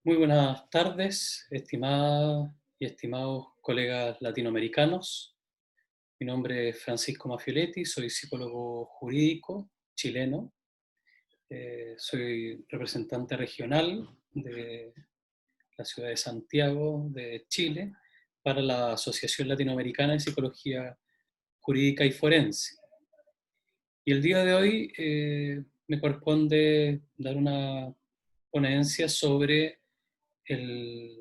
Muy buenas tardes, estimadas y estimados colegas latinoamericanos. Mi nombre es Francisco Mafioletti, soy psicólogo jurídico chileno. Soy representante regional de la ciudad de Santiago, de Chile, para la Asociación Latinoamericana de Psicología Jurídica y Forense. Y el día de hoy me corresponde dar una ponencia sobre el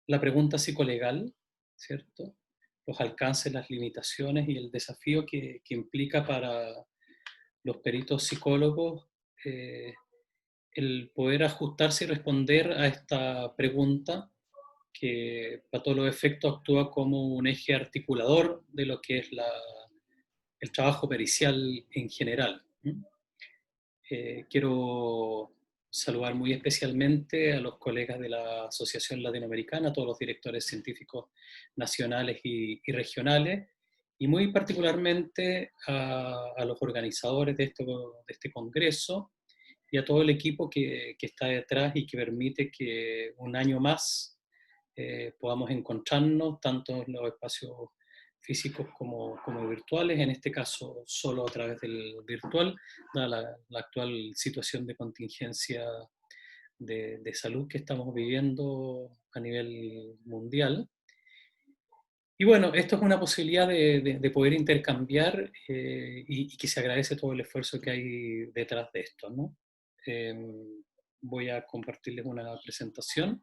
la pregunta psicolegal, ¿cierto? Los alcances, las limitaciones y el desafío que implica para los peritos psicólogos eh, el poder ajustarse y responder a esta pregunta que para todos los efectos actúa como un eje articulador de lo que es el trabajo pericial en general. Quiero saludar muy especialmente a los colegas de la Asociación Latinoamericana, a todos los directores científicos nacionales y regionales, y muy particularmente a los organizadores de este congreso y a todo el equipo que está detrás y que permite que un año más podamos encontrarnos tanto en los espacios físicos como virtuales, en este caso solo a través del virtual, dada la actual situación de contingencia de salud que estamos viviendo a nivel mundial. Y bueno, esto es una posibilidad de poder intercambiar y que se agradece todo el esfuerzo que hay detrás de esto, ¿no? Eh, Voy a compartirles una presentación,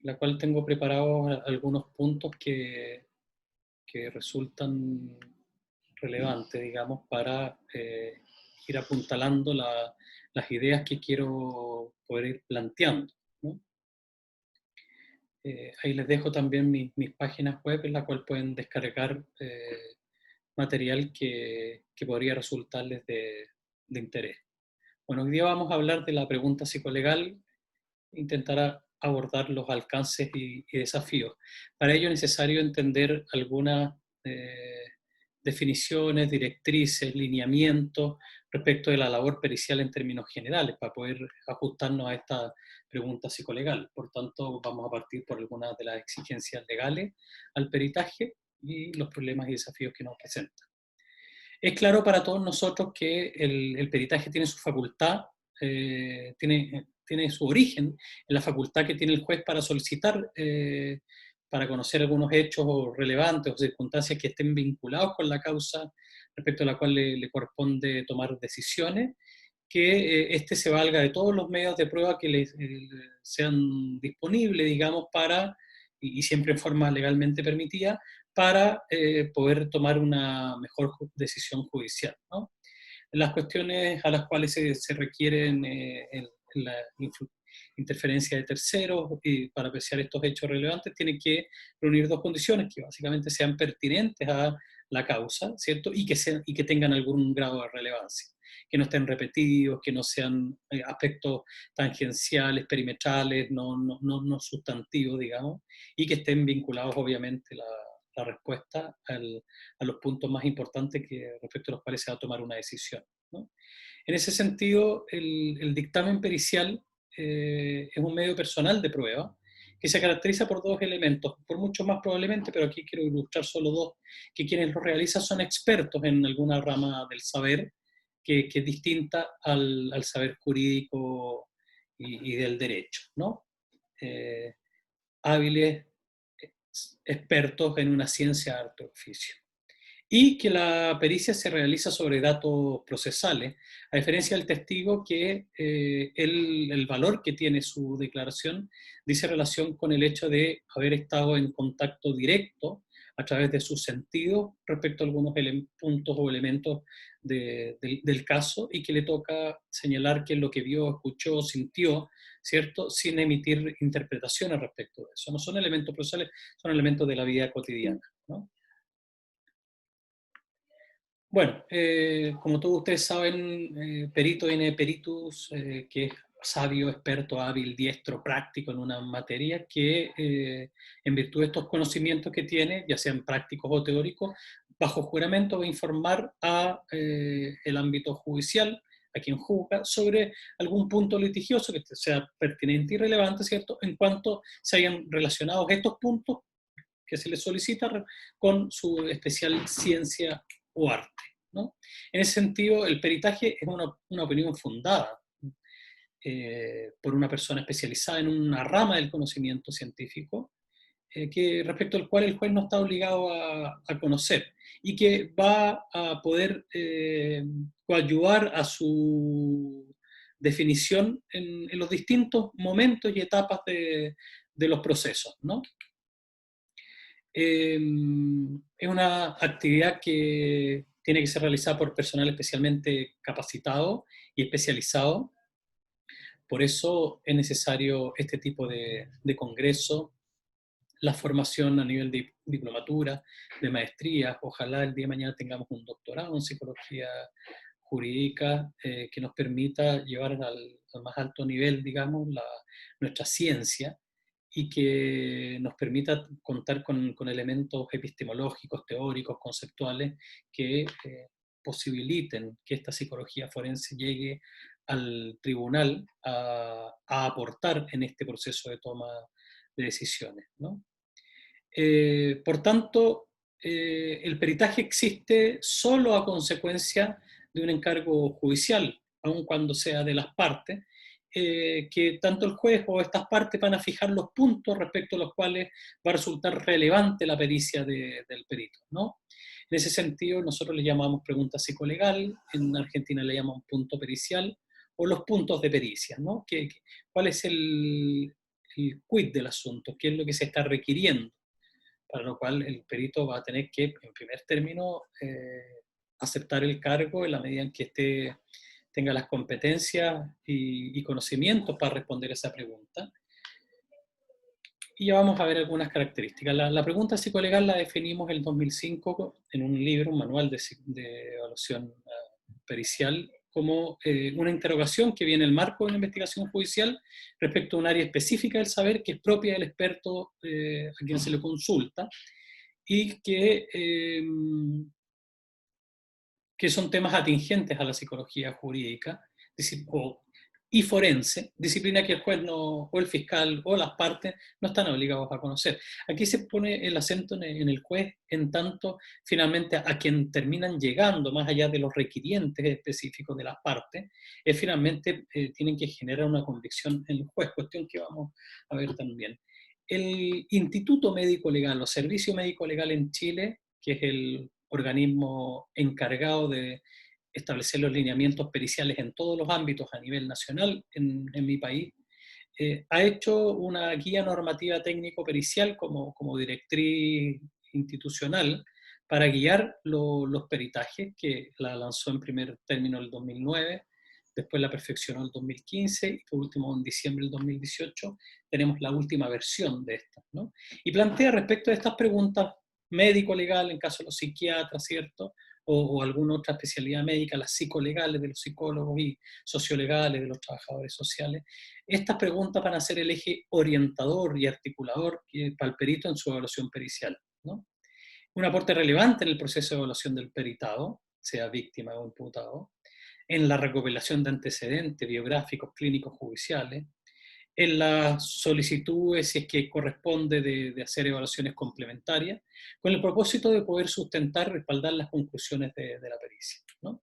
la cual tengo preparados algunos puntos que resultan relevantes, digamos, para ir apuntalando las ideas que quiero poder ir planteando, ¿no? Ahí les dejo también mis páginas web en la cual pueden descargar material que podría resultarles de interés. Bueno, hoy día vamos a hablar de la pregunta psicolegal, intentar abordar los alcances y desafíos. Para ello es necesario entender algunas eh, definiciones, directrices, lineamientos respecto de la labor pericial en términos generales, para poder ajustarnos a esta pregunta psicolegal. Por tanto, vamos a partir por algunas de las exigencias legales al peritaje y los problemas y desafíos que nos presentan. Es claro para todos nosotros que el peritaje tiene su facultad, tiene su origen en la facultad que tiene el juez para solicitar, para conocer algunos hechos relevantes o circunstancias que estén vinculados con la causa respecto a la cual le corresponde tomar decisiones, que éste se valga de todos los medios de prueba que le sean disponibles, digamos, para, y siempre en forma legalmente permitida, para poder tomar una mejor decisión judicial, ¿no? Las cuestiones a las cuales se requieren en la interferencia de terceros y para apreciar estos hechos relevantes tienen que reunir dos condiciones que básicamente sean pertinentes a la causa, ¿cierto? Y que tengan algún grado de relevancia, que no estén repetidos, que no sean aspectos tangenciales, perimetrales, no sustantivos, digamos, y que estén vinculados obviamente la respuesta a los puntos más importantes respecto a los cuales se va a tomar una decisión, ¿no? En ese sentido, el dictamen pericial es un medio personal de prueba que se caracteriza por dos elementos, por mucho más probablemente, pero aquí quiero ilustrar solo dos, que quienes lo realizan son expertos en alguna rama del saber que es distinta al saber jurídico y del derecho, ¿no? Eh, Hábiles, expertos en una ciencia de arte oficio. Y que la pericia se realiza sobre datos procesales, a diferencia del testigo que el valor que tiene su declaración dice relación con el hecho de haber estado en contacto directo a través de sus sentidos respecto a algunos puntos o elementos del caso y que le toca señalar que lo que vio, escuchó, sintió, ¿cierto? Sin emitir interpretaciones respecto de eso. No son elementos procesales, son elementos de la vida cotidiana, ¿no? Bueno, como todos ustedes saben, perito viene de peritus, que es sabio, experto, hábil, diestro, práctico en una materia que, en virtud de estos conocimientos que tiene, ya sean prácticos o teóricos, bajo juramento va a informar a el ámbito judicial a quien juzga, sobre algún punto litigioso que sea pertinente y relevante, ¿cierto?, en cuanto se hayan relacionado estos puntos que se le solicita con su especial ciencia o arte, ¿no? En ese sentido, el peritaje es una opinión fundada por una persona especializada en una rama del conocimiento científico, que, respecto al cual el juez no está obligado a conocer y que va a poder coadyuvar a su definición en los distintos momentos y etapas de los procesos, ¿no? Es una actividad que tiene que ser realizada por personal especialmente capacitado y especializado. Por eso es necesario este tipo de congreso, la formación a nivel de diplomatura, de maestría. Ojalá el día de mañana tengamos un doctorado en psicología jurídica que nos permita llevar al más alto nivel, digamos, nuestra ciencia, y que nos permita contar con elementos epistemológicos, teóricos, conceptuales, que posibiliten que esta psicología forense llegue al tribunal a aportar en este proceso de toma de decisiones, ¿no? Por tanto, el peritaje existe solo a consecuencia de un encargo judicial, aun cuando sea de las partes, que tanto el juez o estas partes van a fijar los puntos respecto a los cuales va a resultar relevante la pericia del perito, ¿no? En ese sentido, nosotros le llamamos pregunta psicolegal, en Argentina le llamamos punto pericial, o los puntos de pericia, ¿no? ¿Cuál es el quid del asunto? ¿Qué es lo que se está requiriendo? Para lo cual el perito va a tener que, en primer término, aceptar el cargo en la medida en que tenga las competencias y conocimientos para responder esa pregunta. Y ya vamos a ver algunas características. La pregunta psicolegal la definimos en el 2005 en un libro, un manual de evaluación pericial, como una interrogación que viene en el marco de una investigación judicial respecto a un área específica del saber que es propia del experto a quien se le consulta, y que son temas atingentes a la psicología jurídica y forense, disciplina que el juez o el fiscal o las partes no están obligados a conocer. Aquí se pone el acento en el juez, en tanto finalmente a quien terminan llegando, más allá de los requirientes específicos de las partes, es finalmente tienen que generar una convicción en el juez, cuestión que vamos a ver también. El Instituto Médico Legal o Servicio Médico Legal en Chile, que es el organismo encargado de establecer los lineamientos periciales en todos los ámbitos a nivel nacional en mi país, ha hecho una guía normativa técnico-pericial como directriz institucional para guiar los peritajes, que la lanzó en primer término el 2009, después la perfeccionó el 2015 y por último en diciembre del 2018 tenemos la última versión de esta, ¿no? Y plantea respecto a estas preguntas médico-legal en caso de los psiquiatras, ¿cierto? O alguna otra especialidad médica, las psicolegales de los psicólogos y sociolegales de los trabajadores sociales. Estas preguntas van a ser el eje orientador y articulador para el perito en su evaluación pericial, ¿no? Un aporte relevante en el proceso de evaluación del peritado, sea víctima o imputado, en la recopilación de antecedentes biográficos, clínicos, judiciales, en las solicitudes, si es que corresponde, de hacer evaluaciones complementarias, con el propósito de poder sustentar y respaldar las conclusiones de la pericia, ¿no?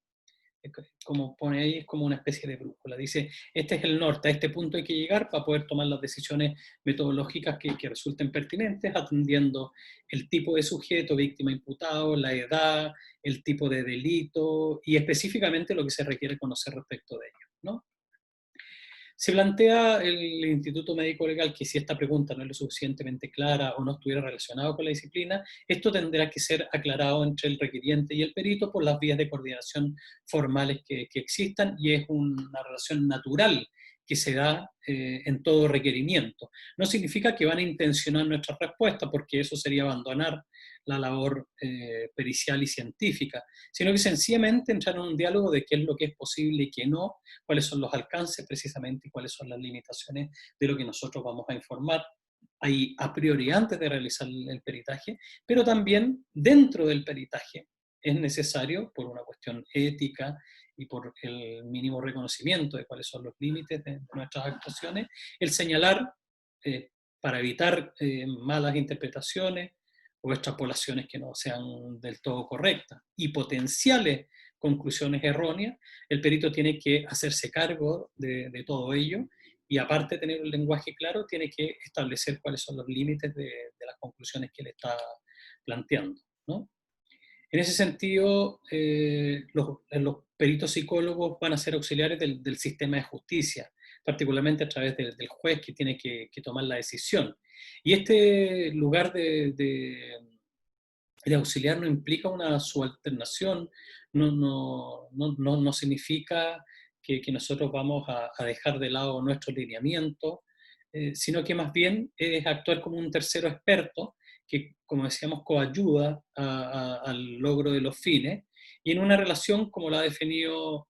Como pone ahí, es como una especie de brújula. Dice, este es el norte, a este punto hay que llegar para poder tomar las decisiones metodológicas que resulten pertinentes, atendiendo el tipo de sujeto, víctima, imputado, la edad, el tipo de delito y específicamente lo que se requiere conocer respecto de ello, ¿no? Se plantea el Instituto Médico Legal que si esta pregunta no es lo suficientemente clara o no estuviera relacionada con la disciplina, esto tendrá que ser aclarado entre el requiriente y el perito por las vías de coordinación formales que existan, y es una relación natural que se da en todo requerimiento. No significa que van a intencionar nuestra respuesta, porque eso sería abandonar la labor pericial y científica, sino que sencillamente entrar en un diálogo de qué es lo que es posible y qué no, cuáles son los alcances precisamente y cuáles son las limitaciones de lo que nosotros vamos a informar ahí a priori antes de realizar el peritaje, pero también dentro del peritaje, es necesario, por una cuestión ética y por el mínimo reconocimiento de cuáles son los límites de nuestras actuaciones, el señalar, para evitar malas interpretaciones o extrapolaciones que no sean del todo correctas y potenciales conclusiones erróneas, el perito tiene que hacerse cargo de todo ello y aparte de tener un lenguaje claro, tiene que establecer cuáles son los límites de las conclusiones que él está planteando, ¿no? En ese sentido, los peritos psicólogos van a ser auxiliares del sistema de justicia, particularmente a través del juez que tiene que tomar la decisión. Y este lugar de auxiliar no implica una subalternación, no significa que nosotros vamos a dejar de lado nuestro lineamiento, sino que más bien es actuar como un tercero experto que, como decíamos, coayuda al logro de los fines, y en una relación, como la ha definido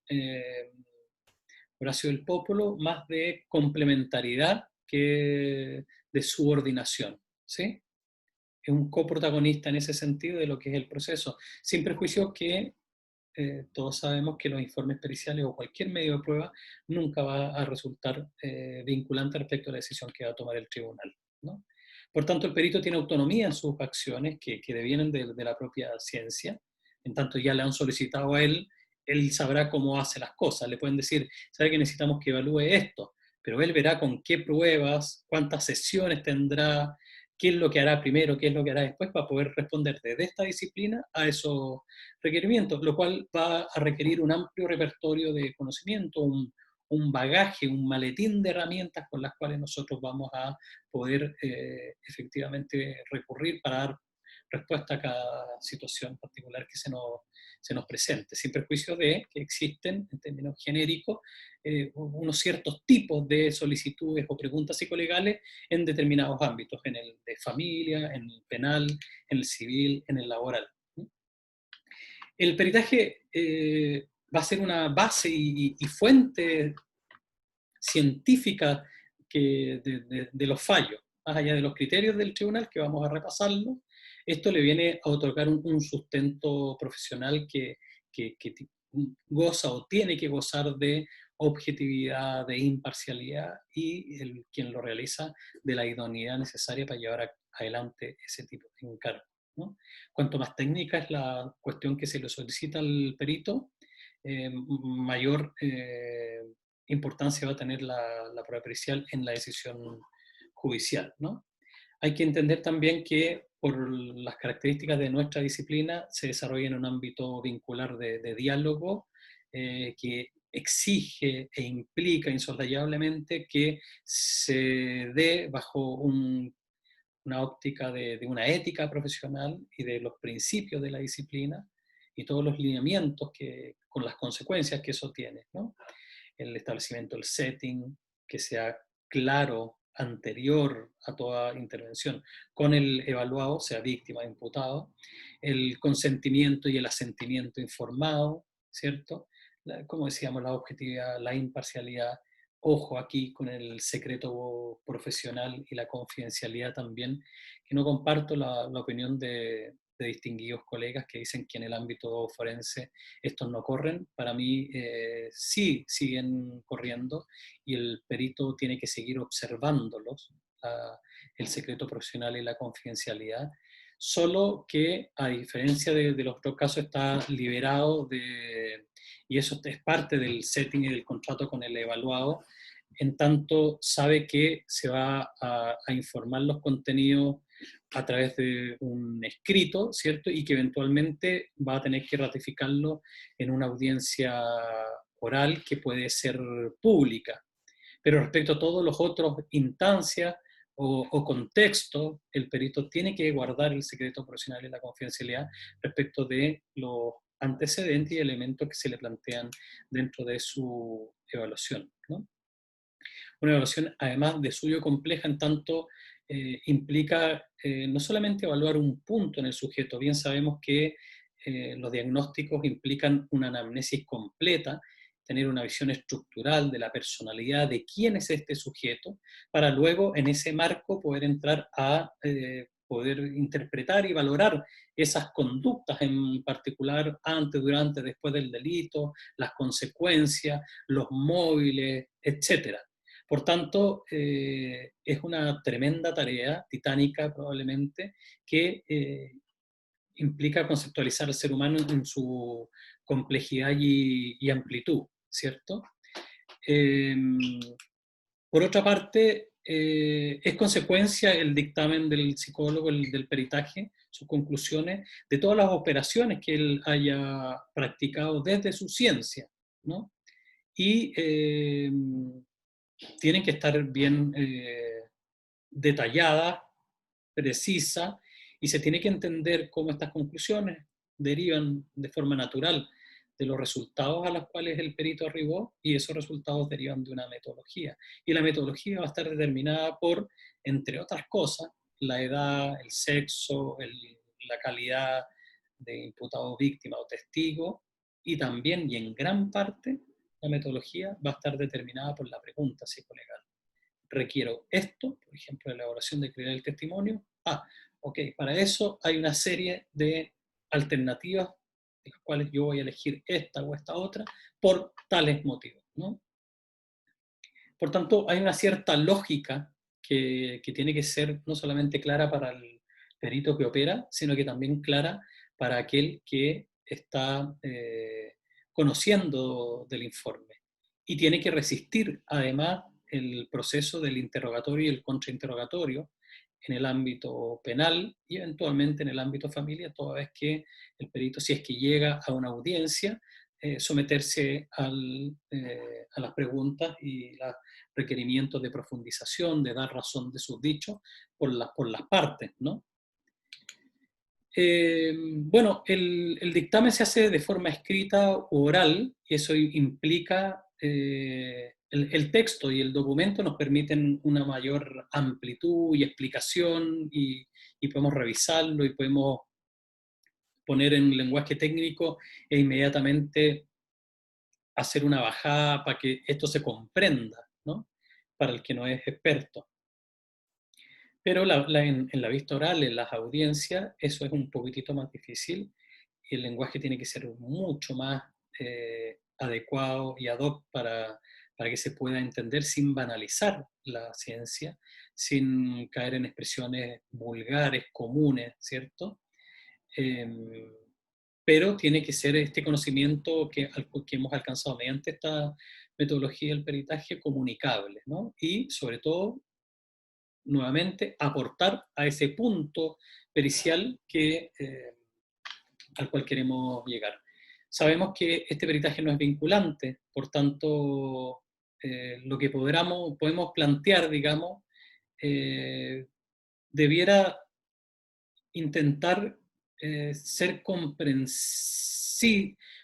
Horacio del Popolo, más de complementariedad que de subordinación, ¿sí? Es un coprotagonista en ese sentido de lo que es el proceso, sin perjuicio que todos sabemos que los informes periciales o cualquier medio de prueba nunca va a resultar vinculante respecto a la decisión que va a tomar el tribunal, ¿no? Por tanto, el perito tiene autonomía en sus acciones que devienen de la propia ciencia, en tanto ya le han solicitado a él, él sabrá cómo hace las cosas, le pueden decir, sabe que necesitamos que evalúe esto, pero él verá con qué pruebas, cuántas sesiones tendrá, qué es lo que hará primero, qué es lo que hará después para poder responder desde esta disciplina a esos requerimientos, lo cual va a requerir un amplio repertorio de conocimiento, un bagaje, un maletín de herramientas con las cuales nosotros vamos a poder efectivamente recurrir para dar respuesta a cada situación particular que se nos presente, sin perjuicio de que existen, en términos genéricos, unos ciertos tipos de solicitudes o preguntas psicolegales en determinados ámbitos, en el de familia, en el penal, en el civil, en el laboral. El peritaje va a ser una base y fuente científica de los fallos, más allá de los criterios del tribunal, que vamos a repasarlo. Esto le viene a otorgar un sustento profesional que goza o tiene que gozar de objetividad, de imparcialidad y quien lo realiza de la idoneidad necesaria para llevar adelante ese tipo de encargo, ¿no? Cuanto más técnica es la cuestión que se le solicita al perito, mayor importancia va a tener la prueba pericial en la decisión judicial, ¿no? Hay que entender también que por las características de nuestra disciplina se desarrolla en un ámbito vincular de diálogo que exige e implica insoslayablemente que se dé bajo una óptica de una ética profesional y de los principios de la disciplina y todos los lineamientos con las consecuencias que eso tiene, ¿no? El establecimiento del setting, que sea claro anterior a toda intervención con el evaluado, sea víctima o imputado, el consentimiento y el asentimiento informado, ¿cierto? Como decíamos, la objetividad, la imparcialidad, ojo aquí con el secreto profesional y la confidencialidad también, que no comparto la opinión de distinguidos colegas que dicen que en el ámbito forense estos no corren. Para mí sí siguen corriendo y el perito tiene que seguir observándolos, el secreto profesional y la confidencialidad, solo que a diferencia de los otros casos está liberado y eso es parte del setting y del contrato con el evaluado, en tanto sabe que se va a informar los contenidos a través de un escrito, ¿cierto? Y que eventualmente va a tener que ratificarlo en una audiencia oral que puede ser pública. Pero respecto a todos los otros instancias o contextos, el perito tiene que guardar el secreto profesional y la confidencialidad respecto de los antecedentes y elementos que se le plantean dentro de su evaluación, ¿no? Una evaluación, además de suyo, compleja en tanto implica no solamente evaluar un punto en el sujeto, bien sabemos que los diagnósticos implican una anamnesis completa, tener una visión estructural de la personalidad de quién es este sujeto, para luego en ese marco poder entrar a poder interpretar y valorar esas conductas en particular antes, durante, después del delito, las consecuencias, los móviles, etcétera. Por tanto, es una tremenda tarea, titánica probablemente, que implica conceptualizar al ser humano en su complejidad y amplitud, ¿cierto? Eh, por otra parte, es consecuencia el dictamen del psicólogo, del peritaje, sus conclusiones, de todas las operaciones que él haya practicado desde su ciencia, ¿no? Y tienen que estar bien detalladas, precisas, y se tiene que entender cómo estas conclusiones derivan de forma natural de los resultados a los cuales el perito arribó, y esos resultados derivan de una metodología. Y la metodología va a estar determinada por, entre otras cosas, la edad, el sexo, la calidad de imputado, víctima o testigo, y también, y en gran parte, la metodología va a estar determinada por la pregunta psicolegal. Requiero esto, por ejemplo, la elaboración de criterio del testimonio. Ok, para eso hay una serie de alternativas, de las cuales yo voy a elegir esta o esta otra, por tales motivos, ¿no? Por tanto, hay una cierta lógica que tiene que ser no solamente clara para el perito que opera, sino que también clara para aquel que está conociendo del informe. Y tiene que resistir, además, el proceso del interrogatorio y el contrainterrogatorio en el ámbito penal y eventualmente en el ámbito familiar, toda vez que el perito, si es que llega a una audiencia, someterse a las preguntas y los requerimientos de profundización, de dar razón de sus dichos por las partes, ¿no? Bueno, el dictamen se hace de forma escrita o oral, y eso implica, el texto y el documento nos permiten una mayor amplitud y explicación, y podemos revisarlo y podemos poner en lenguaje técnico e inmediatamente hacer una bajada para que esto se comprenda, ¿no? Para el que no es experto. Pero en la vista oral, en las audiencias, eso es un poquitito más difícil, y el lenguaje tiene que ser mucho más adecuado y ad hoc para que se pueda entender sin banalizar la ciencia, sin caer en expresiones vulgares, comunes, ¿cierto? Eh, pero tiene que ser este conocimiento que hemos alcanzado mediante esta metodología del peritaje comunicable, ¿no? Y sobre todo, nuevamente, aportar a ese punto pericial al cual queremos llegar. Sabemos que este peritaje no es vinculante, por tanto, lo que podemos plantear, digamos, debiera intentar ser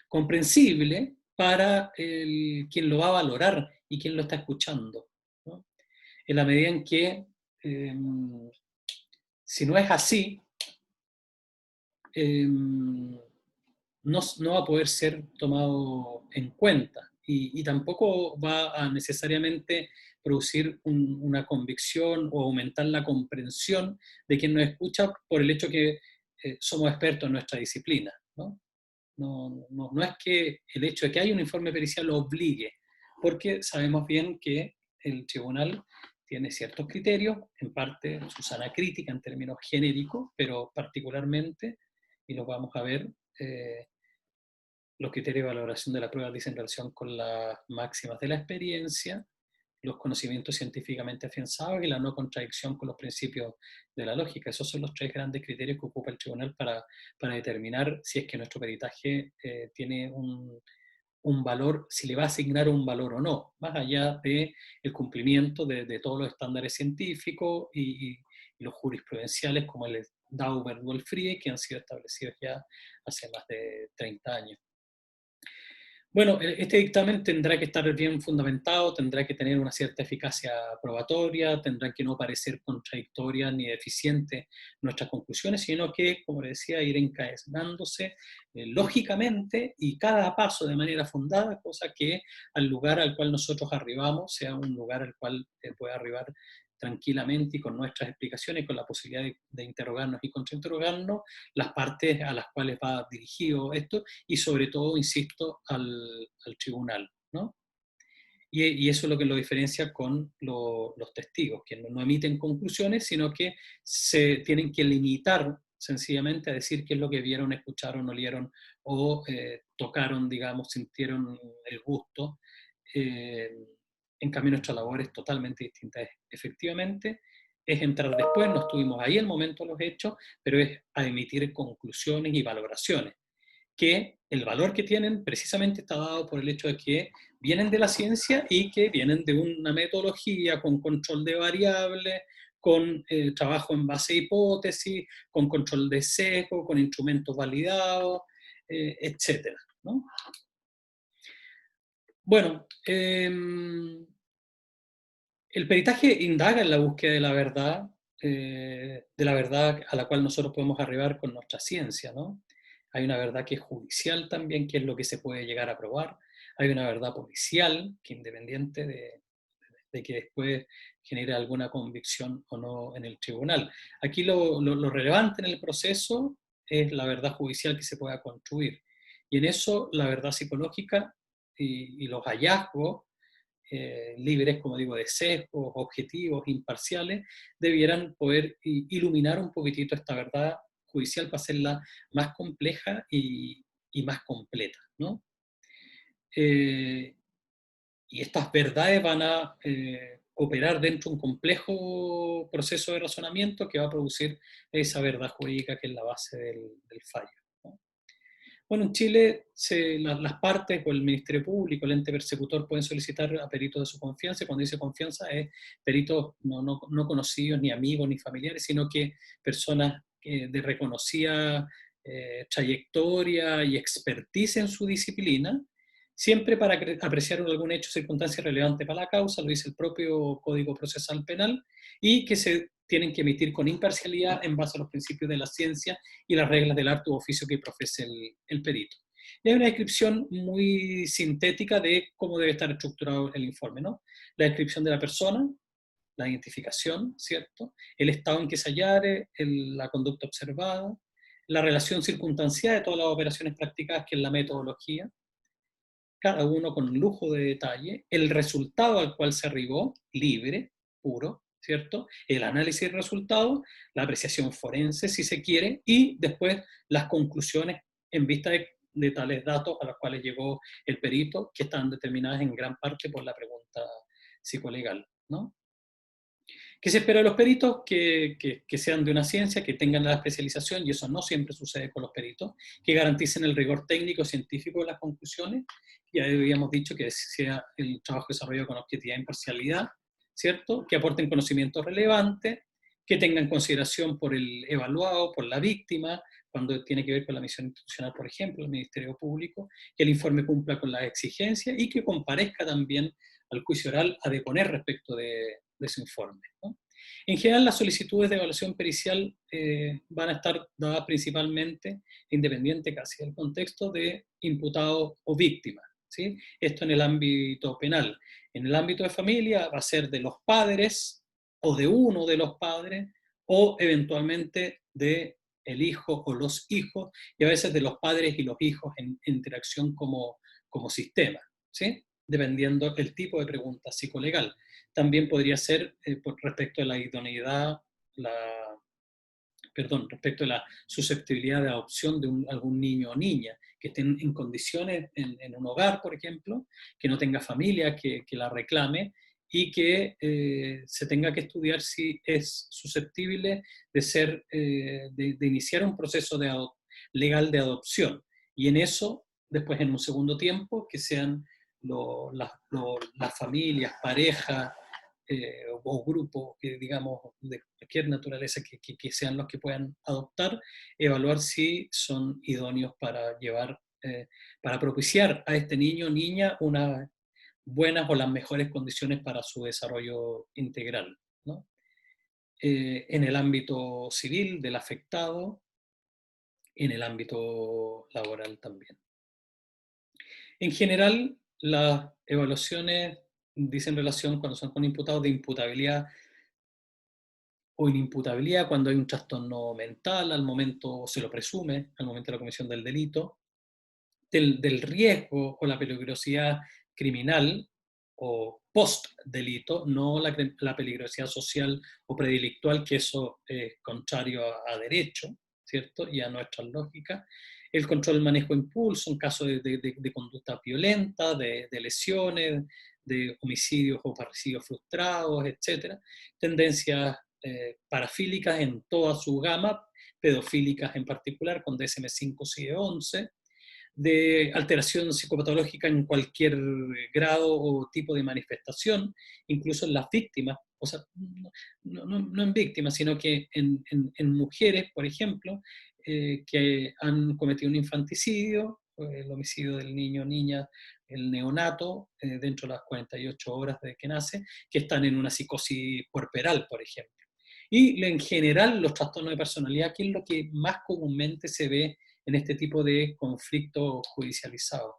comprensible para quien lo va a valorar y quien lo está escuchando, ¿no? En la medida en que, eh, si no es así, no va a poder ser tomado en cuenta, y tampoco va a necesariamente producir una convicción o aumentar la comprensión de quien nos escucha por el hecho que somos expertos en nuestra disciplina, ¿no? No es que el hecho de que haya un informe pericial lo obligue, porque sabemos bien que el tribunal tiene ciertos criterios, en parte su sana crítica en términos genéricos, pero particularmente, y los vamos a ver, los criterios de valoración de la prueba dicen relación con las máximas de la experiencia, los conocimientos científicamente afianzados y la no contradicción con los principios de la lógica. Esos son los tres grandes criterios que ocupa el tribunal para determinar si es que nuestro peritaje tiene un valor, si le va a asignar un valor o no, más allá del cumplimiento de todos los estándares científicos y los jurisprudenciales como el Daubert o el Frie, que han sido establecidos ya hace más de 30 años. Bueno, este dictamen tendrá que estar bien fundamentado, tendrá que tener una cierta eficacia probatoria, tendrán que no parecer contradictorias ni deficientes nuestras conclusiones, sino que, como le decía, ir encadenándose lógicamente y cada paso de manera fundada, cosa que al lugar al cual nosotros arribamos sea un lugar al cual pueda arribar tranquilamente y con nuestras explicaciones, con la posibilidad de interrogarnos y contrainterrogarnos, las partes a las cuales va dirigido esto y sobre todo, insisto, al tribunal, ¿no? Y eso es lo que lo diferencia con los testigos, que no emiten conclusiones, sino que se tienen que limitar sencillamente a decir qué es lo que vieron, escucharon, olieron o tocaron, digamos, sintieron el gusto. Eh, en cambio, nuestra labor es totalmente distinta. Efectivamente, es entrar después, no estuvimos ahí el momento de los hechos, pero es a emitir conclusiones y valoraciones que el valor que tienen precisamente está dado por el hecho de que vienen de la ciencia y que vienen de una metodología con control de variables, con trabajo en base a hipótesis, con control de sesgo, con instrumentos validados, etcétera, ¿no? Bueno, el peritaje indaga en la búsqueda de la verdad a la cual nosotros podemos arribar con nuestra ciencia, ¿no? Hay una verdad que es judicial también, que es lo que se puede llegar a probar. Hay una verdad policial, que independiente de que después genere alguna convicción o no en el tribunal. Aquí lo relevante en el proceso es la verdad judicial que se pueda construir. Y en eso la verdad psicológica y los hallazgos libres, como digo, de sesgos, objetivos, imparciales, debieran poder iluminar un poquitito esta verdad judicial para hacerla más compleja y más completa, ¿no? Eh, y estas verdades van a operar dentro de un complejo proceso de razonamiento que va a producir esa verdad jurídica que es la base del fallo, ¿no? Bueno, en Chile las partes o el Ministerio Público, el ente persecutor, pueden solicitar a peritos de su confianza, y cuando dice confianza es peritos no conocidos, ni amigos, ni familiares, sino que personas de reconocida trayectoria y expertise en su disciplina, siempre para apreciar algún hecho o circunstancia relevante para la causa, lo dice el propio Código Procesal Penal, y que se tienen que emitir con imparcialidad en base a los principios de la ciencia y las reglas del arte u oficio que profese el perito. Y hay una descripción muy sintética de cómo debe estar estructurado el informe, ¿no? La descripción de la persona, la identificación, ¿cierto? El estado en que se hallare, la conducta observada, la relación circunstancial de todas las operaciones practicadas, que es la metodología, cada uno con lujo de detalle, el resultado al cual se arribó, libre, puro, ¿cierto? El análisis del resultado, la apreciación forense, si se quiere, y después las conclusiones en vista de tales datos a los cuales llegó el perito, que están determinadas en gran parte por la pregunta psicolegal, ¿no? ¿Qué se espera de los peritos? Que sean de una ciencia, que tengan la especialización, y eso no siempre sucede con los peritos, que garanticen el rigor técnico científico de las conclusiones. Ya habíamos dicho que sea el trabajo desarrollado con objetividad e imparcialidad, ¿cierto? Que aporten conocimientos relevantes, que tengan consideración por el evaluado, por la víctima, cuando tiene que ver con la misión institucional, por ejemplo, el Ministerio Público, que el informe cumpla con las exigencias y que comparezca también al juicio oral a deponer respecto de su informe, ¿no? En general, las solicitudes de evaluación pericial van a estar dadas principalmente, independiente casi del contexto, de imputado o víctima, ¿sí? Esto en el ámbito penal. En el ámbito de familia va a ser de los padres o de uno de los padres o eventualmente de el hijo o los hijos, y a veces de los padres y los hijos en interacción como sistema, ¿sí? Dependiendo el tipo de pregunta psicolegal. También podría ser respecto a la idoneidad, la, respecto a la susceptibilidad de adopción de algún niño o niña, que estén en condiciones en un hogar, por ejemplo, que no tenga familia que la reclame, y que se tenga que estudiar si es susceptible de de iniciar un proceso legal de adopción. Y en eso, después en un segundo tiempo, que sean las familias, parejas, o grupos, digamos, de cualquier naturaleza que sean los que puedan adoptar, evaluar si son idóneos para para propiciar a este niño o niña unas buenas o las mejores condiciones para su desarrollo integral, ¿no? En el ámbito civil del afectado, en el ámbito laboral también. En general, las evaluaciones dicen relación, cuando son con imputados, de imputabilidad o inimputabilidad cuando hay un trastorno mental al momento, o se lo presume, al momento de la comisión del delito, del riesgo o la peligrosidad criminal o post-delito, no la peligrosidad social o predelictual, que eso es contrario a derecho, ¿cierto? Y a nuestras lógicas. El control del manejo de impulso en caso de conducta violenta, de lesiones, de homicidios o parricidios frustrados, etcétera. Tendencias parafílicas en toda su gama, pedofílicas en particular, con DSM-5, CIE-11, de alteración psicopatológica en cualquier grado o tipo de manifestación, incluso en las víctimas, o sea, no en víctimas, sino que en mujeres, por ejemplo, que han cometido un infanticidio, el homicidio del niño o niña, el neonato, dentro de las 48 horas de que nace, que están en una psicosis puerperal, por ejemplo. Y en general los trastornos de personalidad, que es lo que más comúnmente se ve en este tipo de conflictos judicializados.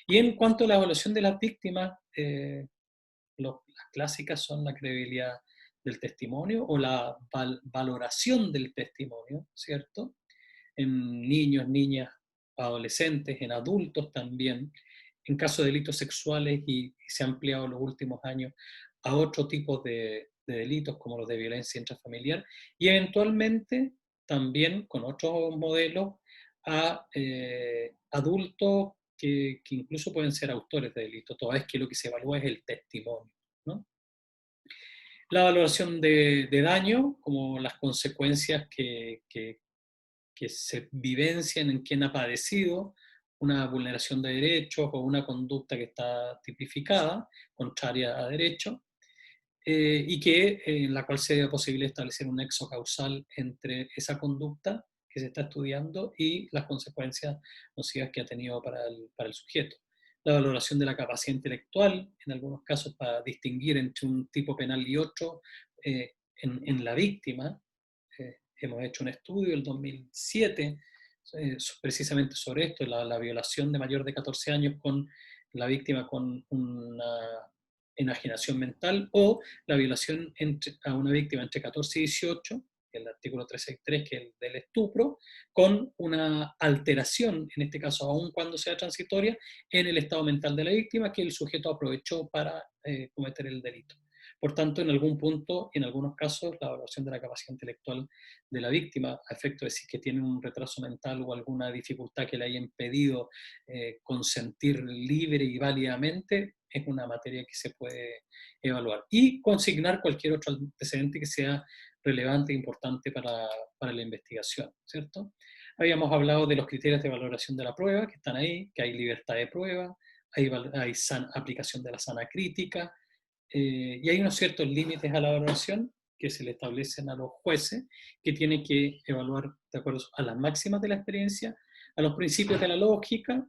Y en cuanto a la evaluación de las víctimas, las clásicas son la credibilidad del testimonio o la valoración del testimonio, ¿cierto? En niños, niñas, adolescentes, en adultos también, en caso de delitos sexuales y se ha ampliado en los últimos años a otro tipo de delitos como los de violencia intrafamiliar y eventualmente también con otros modelos a adultos que incluso pueden ser autores de delitos, toda vez que lo que se evalúa es el testimonio, ¿no? La valoración de daño, como las consecuencias que se vivencian en quien ha padecido una vulneración de derechos o una conducta que está tipificada, contraria a derecho, y que en la cual sea posible establecer un nexo causal entre esa conducta que se está estudiando y las consecuencias nocivas que ha tenido para el sujeto. La valoración de la capacidad intelectual, en algunos casos para distinguir entre un tipo penal y otro, en la víctima. Hemos hecho un estudio el 2007 precisamente sobre esto, la violación de mayor de 14 años con la víctima con una enajenación mental o la violación a una víctima entre 14 y 18, el artículo 363, que es el del estupro, con una alteración, en este caso aun cuando sea transitoria, en el estado mental de la víctima que el sujeto aprovechó para cometer el delito. Por tanto, en algún punto, en algunos casos, la evaluación de la capacidad intelectual de la víctima, a efecto de si que tiene un retraso mental o alguna dificultad que le haya impedido consentir libre y válidamente, es una materia que se puede evaluar. Y consignar cualquier otro antecedente que sea relevante e importante para la investigación, ¿cierto? Habíamos hablado de los criterios de valoración de la prueba, que están ahí, que hay libertad de prueba, hay aplicación de la sana crítica, y hay unos ciertos límites a la evaluación que se le establecen a los jueces, que tienen que evaluar de acuerdo a las máximas de la experiencia, a los principios de la lógica,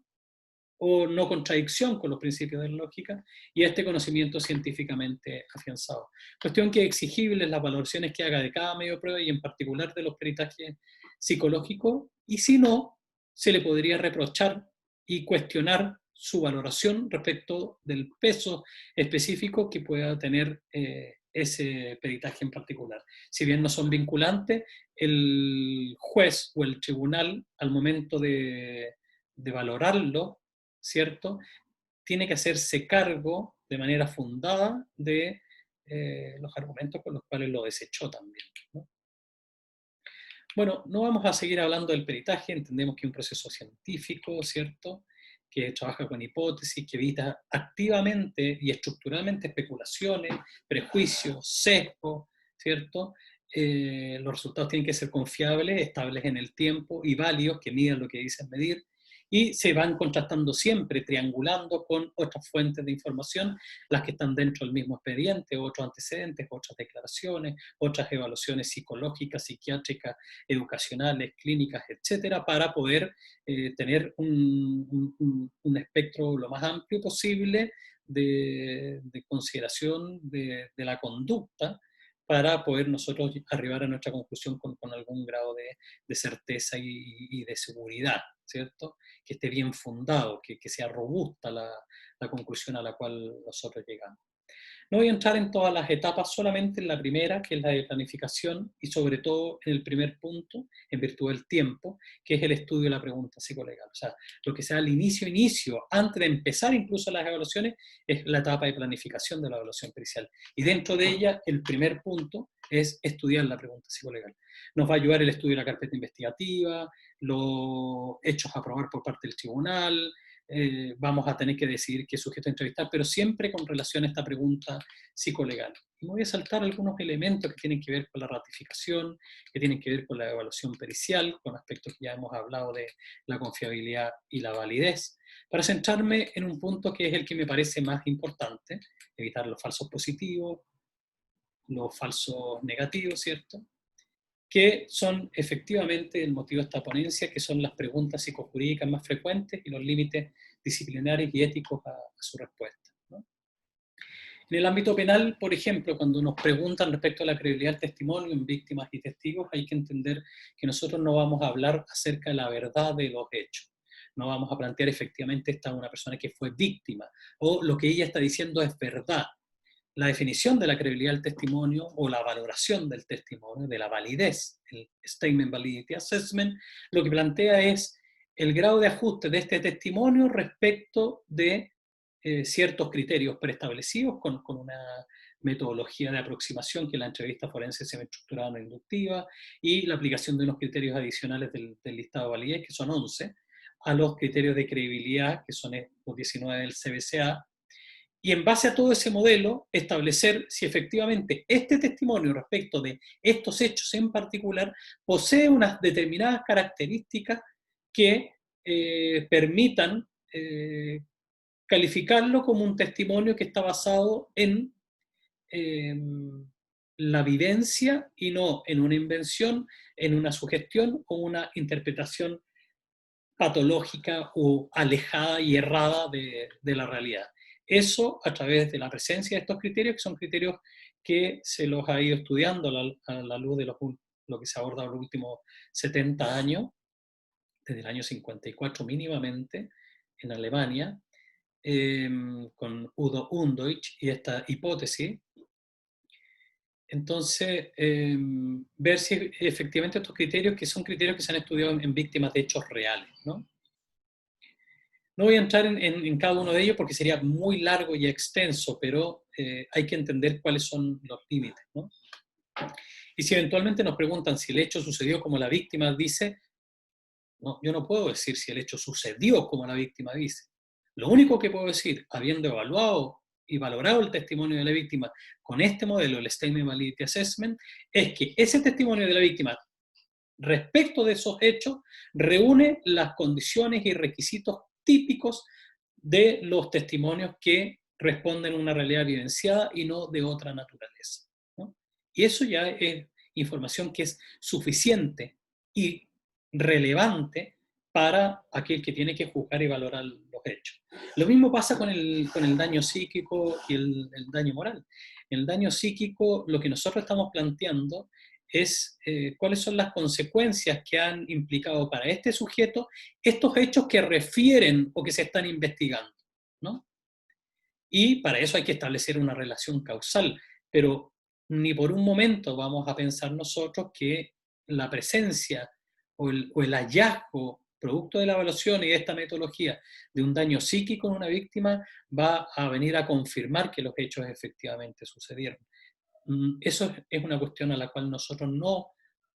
o no contradicción con los principios de la lógica, y a este conocimiento científicamente afianzado. Cuestión que es exigible en las valoraciones que haga de cada medio de prueba y en particular de los peritajes psicológicos, y si no, se le podría reprochar y cuestionar su valoración respecto del peso específico que pueda tener ese peritaje en particular. Si bien no son vinculantes, el juez o el tribunal, al momento de valorarlo, ¿cierto? Tiene que hacerse cargo de manera fundada de los argumentos con los cuales lo desechó también, ¿no? Bueno, no vamos a seguir hablando del peritaje, entendemos que es un proceso científico, ¿cierto? Que trabaja con hipótesis, que evita activamente y estructuralmente especulaciones, prejuicios, sesgos, ¿cierto? Los resultados tienen que ser confiables, estables en el tiempo y válidos, que midan lo que dicen medir, y se van contrastando siempre, triangulando con otras fuentes de información, las que están dentro del mismo expediente, otros antecedentes, otras declaraciones, otras evaluaciones psicológicas, psiquiátricas, educacionales, clínicas, etcétera, para poder tener un espectro lo más amplio posible de consideración de la conducta para poder nosotros arribar a nuestra conclusión con algún grado de certeza y de seguridad, ¿cierto? Que esté bien fundado, que sea robusta la conclusión a la cual nosotros llegamos. No voy a entrar en todas las etapas, solamente en la primera, que es la de planificación, y sobre todo en el primer punto, en virtud del tiempo, que es el estudio de la pregunta psicolegal. O sea, lo que sea el inicio, antes de empezar incluso las evaluaciones, es la etapa de planificación de la evaluación pericial. Y dentro de ella, el primer punto es estudiar la pregunta psicolegal. Nos va a ayudar el estudio de la carpeta investigativa, los hechos a probar por parte del tribunal, vamos a tener que decidir qué sujeto entrevistar, pero siempre con relación a esta pregunta psicolegal. Y me voy a saltar algunos elementos que tienen que ver con la ratificación, que tienen que ver con la evaluación pericial, con aspectos que ya hemos hablado de la confiabilidad y la validez, para centrarme en un punto que es el que me parece más importante, evitar los falsos positivos, los falsos negativos, ¿cierto? Que son efectivamente el motivo de esta ponencia, que son las preguntas psicojurídicas más frecuentes y los límites disciplinares y éticos a su respuesta, ¿no? En el ámbito penal, por ejemplo, cuando nos preguntan respecto a la credibilidad del testimonio en víctimas y testigos, hay que entender que nosotros no vamos a hablar acerca de la verdad de los hechos. No vamos a plantear efectivamente esta una persona que fue víctima, o lo que ella está diciendo es verdad. La definición de la credibilidad del testimonio o la valoración del testimonio, de la validez, el Statement Validity Assessment, lo que plantea es el grado de ajuste de este testimonio respecto de ciertos criterios preestablecidos con una metodología de aproximación que la entrevista forense semi-estructurada no inductiva y la aplicación de unos criterios adicionales del listado de validez, que son 11, a los criterios de credibilidad, que son los 19 del CBCA, y en base a todo ese modelo establecer si efectivamente este testimonio respecto de estos hechos en particular posee unas determinadas características que permitan calificarlo como un testimonio que está basado en eh, la vivencia y no en una invención, en una sugestión o una interpretación patológica o alejada y errada de la realidad. Eso a través de la presencia de estos criterios, que son criterios que se los ha ido estudiando a la luz de lo que se ha abordado en los últimos 70 años, desde el año 54 mínimamente, en Alemania, con Udo Undeutsch y esta hipótesis. Entonces, ver si efectivamente estos criterios, que son criterios que se han estudiado en víctimas de hechos reales, ¿no? No voy a entrar en cada uno de ellos porque sería muy largo y extenso, pero hay que entender cuáles son los límites, ¿no? Y si eventualmente nos preguntan si el hecho sucedió como la víctima dice, no, yo no puedo decir si el hecho sucedió como la víctima dice. Lo único que puedo decir, habiendo evaluado y valorado el testimonio de la víctima con este modelo, el Statement Validity Assessment, es que ese testimonio de la víctima respecto de esos hechos reúne las condiciones y requisitos típicos de los testimonios que responden a una realidad vivenciada y no de otra naturaleza, ¿no? Y eso ya es información que es suficiente y relevante para aquel que tiene que juzgar y valorar los hechos. Lo mismo pasa con el daño psíquico y el daño moral. En el daño psíquico, lo que nosotros estamos planteando es cuáles son las consecuencias que han implicado para este sujeto estos hechos que refieren o que se están investigando, ¿no? Y para eso hay que establecer una relación causal, pero ni por un momento vamos a pensar nosotros que la presencia o el hallazgo producto de la evaluación y de esta metodología de un daño psíquico en una víctima va a venir a confirmar que los hechos efectivamente sucedieron. Eso es una cuestión a la cual nosotros no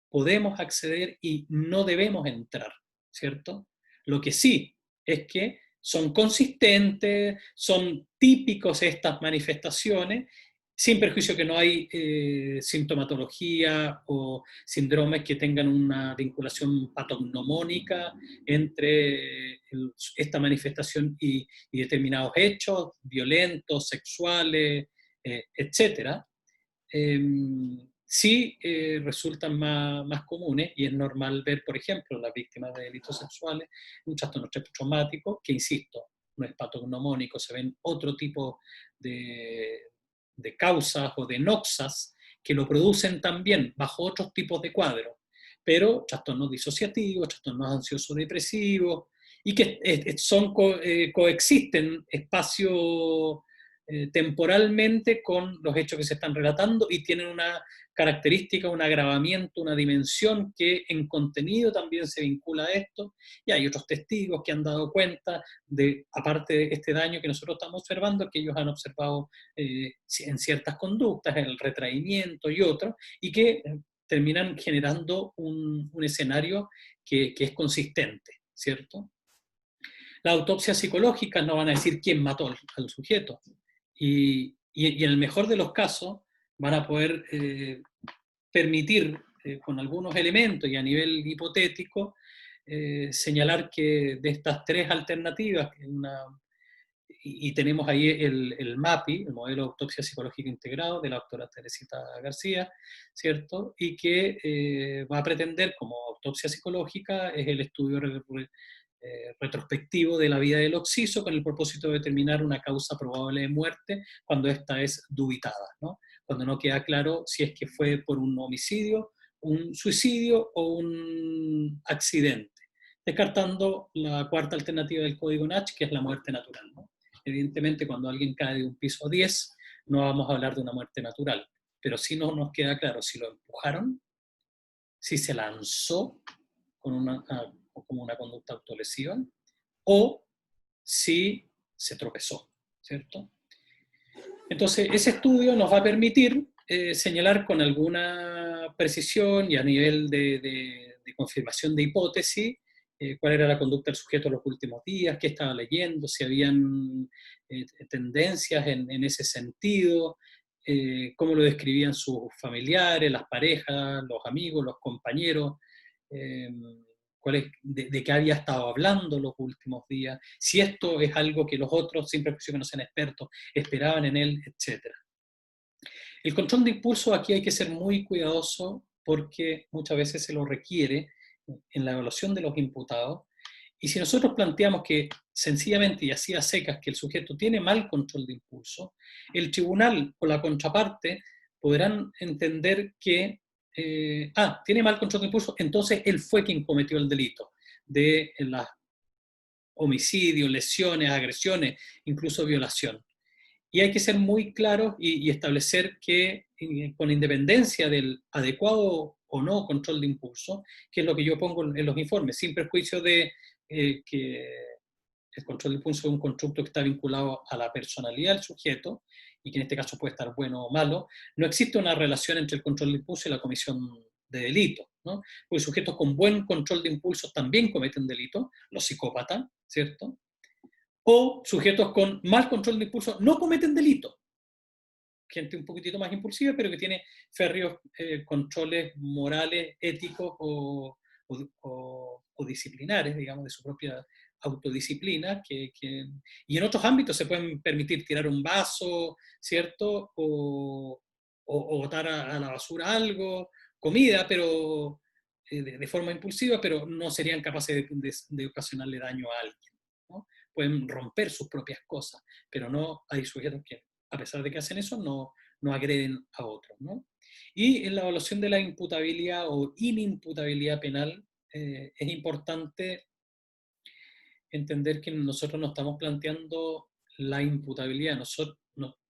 podemos acceder y no debemos entrar, ¿cierto? Lo que sí es que son consistentes, son típicos estas manifestaciones, sin perjuicio que no hay sintomatología o síndromes que tengan una vinculación patognomónica entre esta manifestación y determinados hechos violentos, sexuales, etcétera. Sí resultan más comunes y es normal ver, por ejemplo, las víctimas de delitos sexuales, un trastorno traumático, que insisto, no es patognomónico, se ven otro tipo de, de causas o de noxas que lo producen también bajo otros tipos de cuadros, pero trastornos disociativos, trastornos ansioso-depresivos, y que coexisten espacios temporalmente con los hechos que se están relatando y tienen una característica, un agravamiento, una dimensión que en contenido también se vincula a esto, y hay otros testigos que han dado cuenta de, aparte de este daño que nosotros estamos observando, que ellos han observado en ciertas conductas, en el retraimiento y otros, y que terminan generando un escenario que es consistente, ¿cierto? Las autopsias psicológicas no van a decir quién mató al sujeto, y en el mejor de los casos van a poder permitir, con algunos elementos y a nivel hipotético, señalar que de estas tres alternativas, y tenemos ahí el MAPI, el modelo de autopsia psicológica integrado de la doctora Teresita García, ¿cierto? Y que va a pretender como autopsia psicológica es el estudio retrospectivo de la vida del occiso con el propósito de determinar una causa probable de muerte cuando ésta es dubitada, ¿no? Cuando no queda claro si es que fue por un homicidio, un suicidio o un accidente, descartando la cuarta alternativa del código Nach, que es la muerte natural, ¿no? Evidentemente, cuando alguien cae de un piso 10, no vamos a hablar de una muerte natural, pero sí no nos queda claro si lo empujaron, si se lanzó con como una conducta autolesiva, o si se tropezó, ¿cierto? Entonces, ese estudio nos va a permitir señalar con alguna precisión y a nivel de confirmación de hipótesis cuál era la conducta del sujeto en los últimos días, qué estaba leyendo, si habían tendencias en ese sentido, cómo lo describían sus familiares, las parejas, los amigos, los compañeros, eh, de qué había estado hablando los últimos días, si esto es algo que los otros, sin prejuicio que no sean expertos, esperaban en él, etc. El control de impulso aquí hay que ser muy cuidadoso porque muchas veces se lo requiere en la evaluación de los imputados. Y si nosotros planteamos que sencillamente y así a secas que el sujeto tiene mal control de impulso, el tribunal o la contraparte podrán entender que, tiene mal control de impulso, entonces él fue quien cometió el delito de las homicidios, lesiones, agresiones, incluso violación. Y hay que ser muy claros y establecer que, con independencia del adecuado o no control de impulso, que es lo que yo pongo en los informes, sin perjuicio de que el control de impulso es un constructo que está vinculado a la personalidad del sujeto, y que en este caso puede estar bueno o malo, no existe una relación entre el control de impulso y la comisión de delitos, ¿no? Porque sujetos con buen control de impulso también cometen delitos, los psicópatas, ¿cierto? O sujetos con mal control de impulso no cometen delitos. Gente un poquitito más impulsiva, pero que tiene férreos controles morales, éticos o disciplinares, digamos, de su propia autodisciplina, y en otros ámbitos se pueden permitir tirar un vaso, ¿cierto? O botar a la basura algo, comida, pero de forma impulsiva, pero no serían capaces de ocasionarle daño a alguien, ¿no? Pueden romper sus propias cosas, pero no hay sujetos que, a pesar de que hacen eso, no agreden a otros, ¿no? Y en la evaluación de la imputabilidad o inimputabilidad penal, es importante entender que nosotros no estamos planteando la imputabilidad.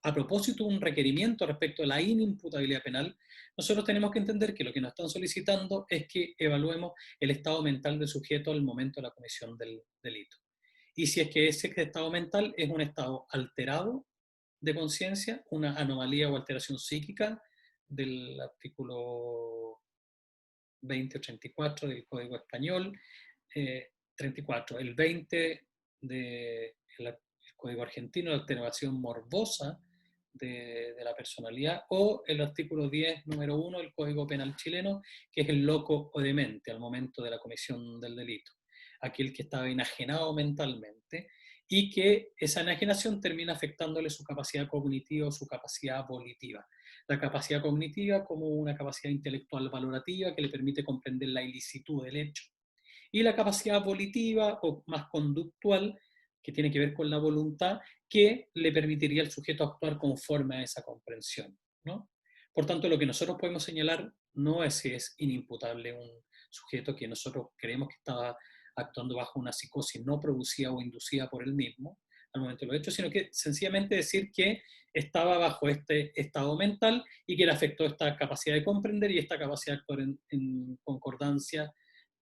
A propósito de un requerimiento respecto a la inimputabilidad penal, nosotros tenemos que entender que lo que nos están solicitando es que evaluemos el estado mental del sujeto al momento de la comisión del delito. Y si es que ese estado mental es un estado alterado de conciencia, una anomalía o alteración psíquica del artículo 20 o 34 del Código Español, 34, el 20 del Código Argentino, la alteración morbosa de la personalidad, o el artículo 10, número 1 del Código Penal chileno, que es el loco o demente al momento de la comisión del delito, aquel que estaba enajenado mentalmente y que esa enajenación termina afectándole su capacidad cognitiva o su capacidad volitiva. La capacidad cognitiva como una capacidad intelectual valorativa que le permite comprender la ilicitud del hecho, y la capacidad volitiva o más conductual, que tiene que ver con la voluntad, que le permitiría al sujeto actuar conforme a esa comprensión, ¿no? Por tanto, lo que nosotros podemos señalar no es si es inimputable un sujeto que nosotros creemos que estaba actuando bajo una psicosis no producida o inducida por él mismo, al momento de los hechos, sino que sencillamente decir que estaba bajo este estado mental y que le afectó esta capacidad de comprender y esta capacidad de actuar en concordancia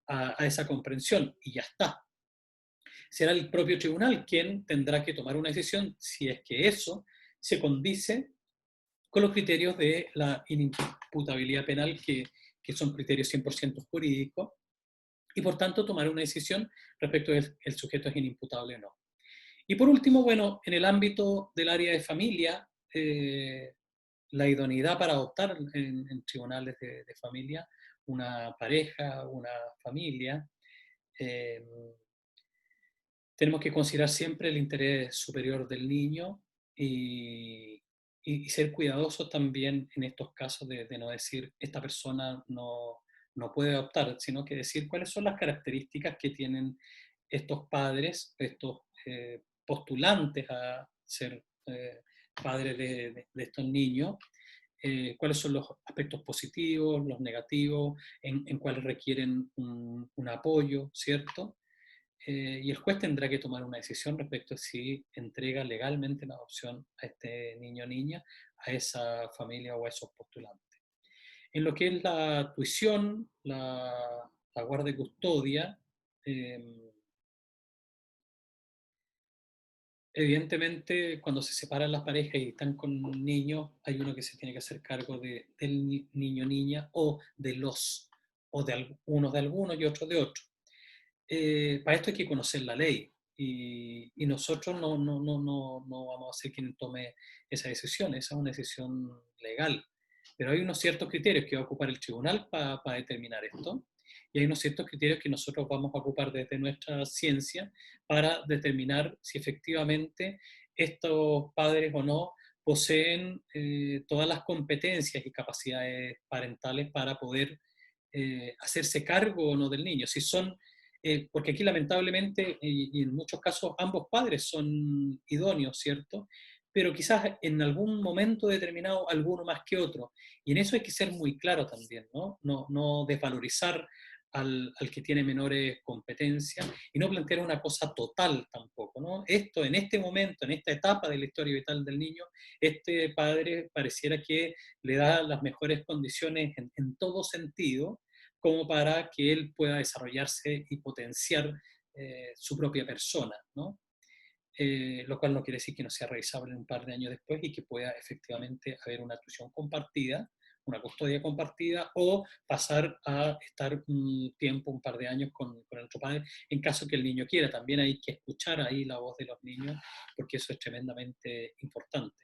a esa comprensión, y ya está. Será el propio tribunal quien tendrá que tomar una decisión si es que eso se condice con los criterios de la inimputabilidad penal, que son criterios 100% jurídicos, y por tanto tomar una decisión respecto de el sujeto es inimputable o no. Y por último, bueno, en el ámbito del área de familia, la idoneidad para adoptar en tribunales de familia una pareja, una familia, eh, tenemos que considerar siempre el interés superior del niño y, y ser cuidadosos también en estos casos de no decir esta persona no puede adoptar, sino que decir cuáles son las características que tienen estos padres, estos postulantes a ser padres de estos niños, cuáles son los aspectos positivos, los negativos, en cuáles requieren un apoyo, ¿cierto? Y el juez tendrá que tomar una decisión respecto a si entrega legalmente la adopción a este niño o niña, a esa familia o a esos postulantes. En lo que es la tuición, la guardia y custodia, eh, evidentemente cuando se separan las parejas y están con niños, hay uno que se tiene que hacer cargo del niño o niña, o de los, o de unos de algunos y otros de otros. Para esto hay que conocer la ley y nosotros no vamos a ser quien tome esa decisión, esa es una decisión legal. Pero hay unos ciertos criterios que va a ocupar el tribunal para determinar esto, y hay unos ciertos criterios que nosotros vamos a ocupar desde nuestra ciencia para determinar si efectivamente estos padres o no poseen todas las competencias y capacidades parentales para poder hacerse cargo o no del niño. Si son porque aquí lamentablemente, y en muchos casos, ambos padres son idóneos, ¿cierto? Pero quizás en algún momento determinado alguno más que otro. Y en eso hay que ser muy claro también, ¿no? No desvalorizar al que tiene menores competencias y no plantear una cosa total tampoco, ¿no? Esto, en este momento, en esta etapa de la historia vital del niño, este padre pareciera que le da las mejores condiciones en todo sentido, como para que él pueda desarrollarse y potenciar su propia persona, ¿no? Lo cual no quiere decir que no sea revisable un par de años después y que pueda efectivamente haber una tuición compartida, una custodia compartida, o pasar a estar un tiempo, un par de años con el otro padre, en caso que el niño quiera. También hay que escuchar ahí la voz de los niños, porque eso es tremendamente importante.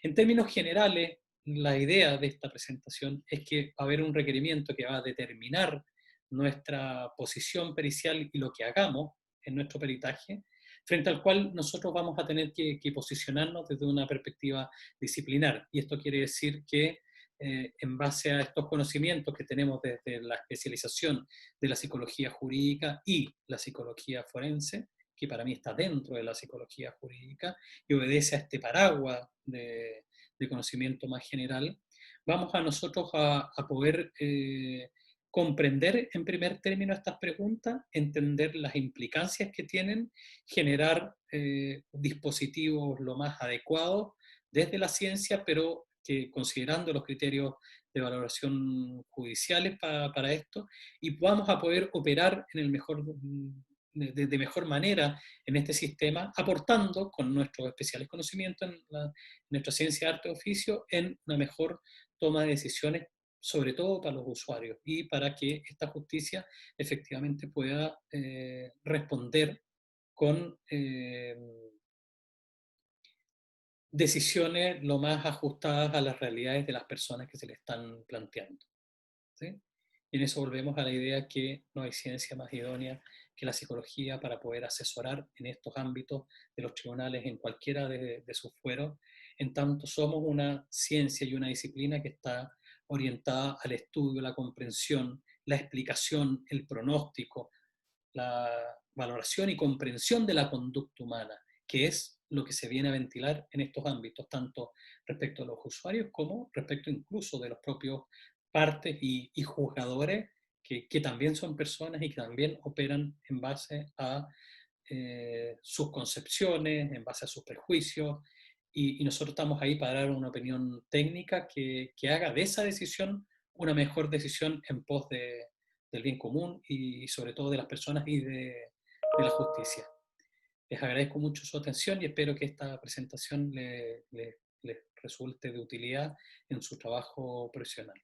En términos generales, la idea de esta presentación es que va a haber un requerimiento que va a determinar nuestra posición pericial y lo que hagamos en nuestro peritaje, frente al cual nosotros vamos a tener que posicionarnos desde una perspectiva disciplinar. Y esto quiere decir que en base a estos conocimientos que tenemos desde la especialización de la psicología jurídica y la psicología forense, que para mí está dentro de la psicología jurídica y obedece a este paraguas de conocimiento más general, vamos a nosotros a poder comprender en primer término estas preguntas, entender las implicancias que tienen, generar dispositivos lo más adecuados desde la ciencia, pero que considerando los criterios de valoración judiciales para esto, y vamos a poder operar en el mejor, de mejor manera en este sistema, aportando con nuestros especiales conocimientos en nuestra ciencia, arte, oficio, en una mejor toma de decisiones, sobre todo para los usuarios, y para que esta justicia efectivamente pueda responder con decisiones lo más ajustadas a las realidades de las personas que se le están planteando. ¿Sí? Y en eso volvemos a la idea que no hay ciencia más idónea que la psicología para poder asesorar en estos ámbitos de los tribunales en cualquiera de sus fueros, en tanto somos una ciencia y una disciplina que está orientada al estudio, la comprensión, la explicación, el pronóstico, la valoración y comprensión de la conducta humana, que es lo que se viene a ventilar en estos ámbitos, tanto respecto a los usuarios como respecto incluso de los propios partes y juzgadores, que también son personas y que también operan en base a sus concepciones, en base a sus prejuicios, y nosotros estamos ahí para dar una opinión técnica que haga de esa decisión una mejor decisión en pos del bien común y sobre todo de las personas y de la justicia. Les agradezco mucho su atención y espero que esta presentación les resulte de utilidad en su trabajo profesional.